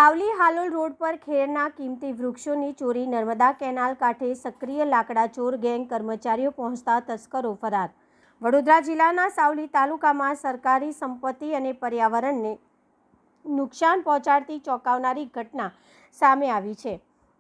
Savli Halol road પર ખેરના કિંમતી વૃક્ષોની ચોરી, નર્મદા કેનાલ કાંઠે સક્રિય લાકડા ચોર ગેંગ, કર્મચારીઓ પહોંચતા તસ્કરો ફરાર। વડોદરા જિલ્લાના સાવલી તાલુકામાં સરકારી સંપત્તિ અને પર્યાવરણને નુકસાન પહોંચાડતી ચોંકાવનારી ઘટના સામે આવી છે।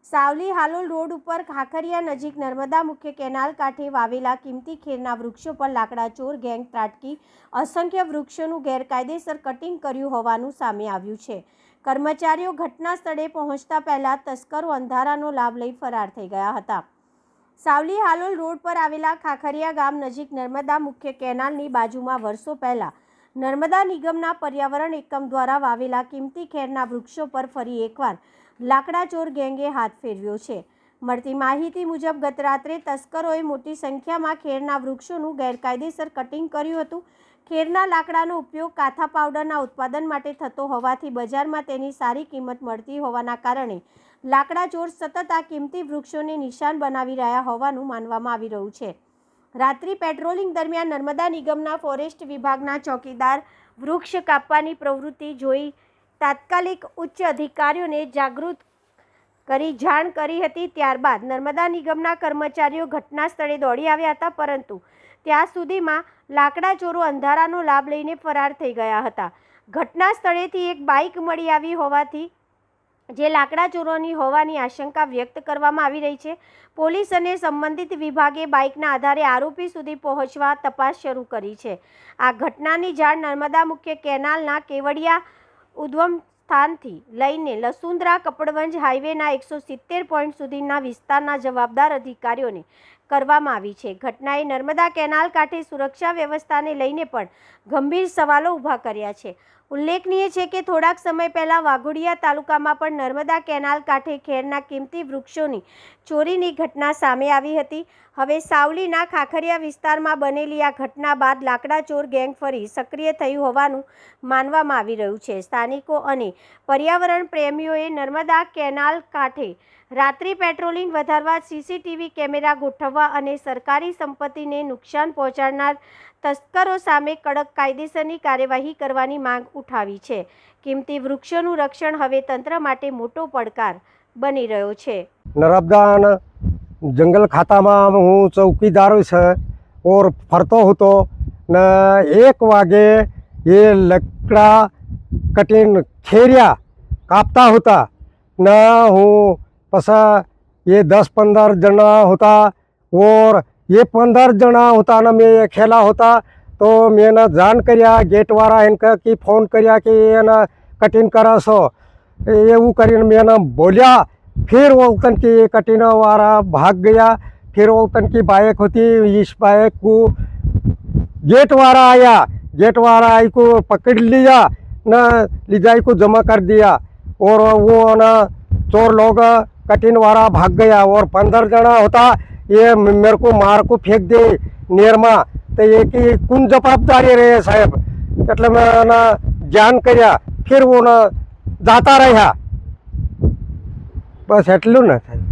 સાવલી હાલોલ રોડ ઉપર ખાખરિયા નજીક નર્મદા મુખ્ય કેનાલ કાંઠે વાવેલા કિંમતી ખેરના વૃક્ષો પર લાકડા ચોર ગેંગ ત્રાટકી અસંખ્ય વૃક્ષોનું ગેરકાયદેસર કટિંગ કર્યું હોવાનું સામે આવ્યું છે। કર્મચારીઓ ઘટના સ્થળે પહોંચતા પહેલા તસ્કરો અંધારાનો લાભ લઈ ફરાર થઈ ગયા હતા। સાવલી હાલોલ રોડ પર આવેલા ખાખરિયા ગામ નજીક નર્મદા મુખ્ય કેનાલની બાજુમાં વર્ષો પહેલા નર્મદા નિગમના પર્યાવરણ એકમ દ્વારા વાવેલા કિંમતી ખેરના વૃક્ષો પર ફરી એકવાર લાકડાચોર ગેંગે હાથ ફેરવ્યો છે। મળતી માહિતી મુજબ ગત રાત્રે તસ્કરોએ મોટી સંખ્યામાં ખેરના વૃક્ષોનું ગેરકાયદેસર કટિંગ કર્યું હતું। ખેરના લાકડાનો ઉપયોગ કાથા પાવડરના ઉત્પાદન માટે થતો હોવાથી બજારમાં તેની સારી કિંમત મળતી હોવાના કારણે લાકડાચોર સતત આ કિંમતી વૃક્ષોને નિશાન બનાવી રહ્યા હોવાનું માનવામાં આવી રહ્યું છે। રાત્રિ પેટ્રોલિંગ દરમિયાન નર્મદા નિગમના ફોરેસ્ટ વિભાગના ચોકીદાર વૃક્ષ કાપવાની પ્રવૃત્તિ જોઈ તાત્કાલિક ઉચ્ચ અધિકારીઓને જાગૃત કરી જાણ કરી હતી। ત્યારબાદ નર્મદા નિગમના કર્મચારીઓ ઘટના સ્થળે દોડી આવ્યા હતા, પરંતુ ત્યાં સુધીમાં લાકડાચોરો અંધારાનો લાભ લઈને ફરાર થઈ ગયા હતા। ઘટના સ્થળેથી એક બાઇક મળી આવી હોવાથી જે લાકડાચોરોની હોવાની આશંકા વ્યક્ત કરવામાં આવી રહી છે। પોલીસ અને સંબંધિત વિભાગે બાઇકના આધારે આરોપી સુધી પહોંચવા તપાસ શરૂ કરી છે। આ ઘટનાની જાણ નર્મદા મુખ્ય કેનાલના કેવડિયા ઉદ્ગમ સ્થાનથી લઈને લસુંદરા કપડવંજ હાઈવેના 170 પોઈન્ટ સુધીના વિસ્તારના જવાબદાર અધિકારીઓને કરવામાં આવી છે। ઘટનાએ નર્મદા કેનાલ કાંઠે સુરક્ષા વ્યવસ્થાને લઈને પણ ગંભીર સવાલો ઊભા કર્યા છે। ઉલ્લેખનીય છે કે થોડાક સમય પહેલાં વાઘોડિયા તાલુકામાં પણ નર્મદા કેનાલ કાંઠે ખેરના કિંમતી વૃક્ષોની ચોરીની ઘટના સામે આવી હતી। હવે સાવલીના ખાખરિયા વિસ્તારમાં બનેલી આ ઘટના બાદ લાકડાચોર ગેંગ ફરી સક્રિય થયું હોવાનું માનવામાં આવી રહ્યું છે। સ્થાનિકો અને પર્યાવરણ પ્રેમીઓએ નર્મદા કેનાલ કાંઠે રાત્રિ પેટ્રોલિંગ વધારવા, સીસીટીવી કેમેરા ગોઠવવા અને સરકારી સંપત્તિને નુકસાન પહોંચાડનાર તસ્કરો સામે કડક કાયદેસરની કાર્યવાહી કરવાની માંગ ઉઠાવી છે। કિંમતી વૃક્ષોનું રક્ષણ હવે તંત્ર માટે મોટો પડકાર બની રહ્યો છે। નર્મદા જંગલ ખાતામાં હું ચોકીદાર છે ઓર ફરતો હતો ને 1 વાગે એ લકડા કટીન ખેરિયા કાપતા હતા ને હું પછી ये 10-15 जना होता और ये 15 जना होता ना मैं खेला होता तो मैंने जान કર્યા गेट वाला इनका कि फोन કર્યા कि ये कटिंग करा सो એવું કરીને मैंने बोलिया। फिर वो तन की कटिंग वाला भाग गया। फिर वो तन की बाइक होती, इस बाइक को गेट वाला आया, गेट वाला आई को पकड़ लिया ना, ले जाई को जमा कर दिया और वो ना चोर लोग कटिंग वाला भाग गया। और 15 जना होता ये मेरे को मार को फेंक दे नेर में, तो ये कि कौन जवाबदारी रहे साहब, એટલે મેં જાણ કર્યા। फिर वो ना जाता रहा, बस એટલું ને થાય।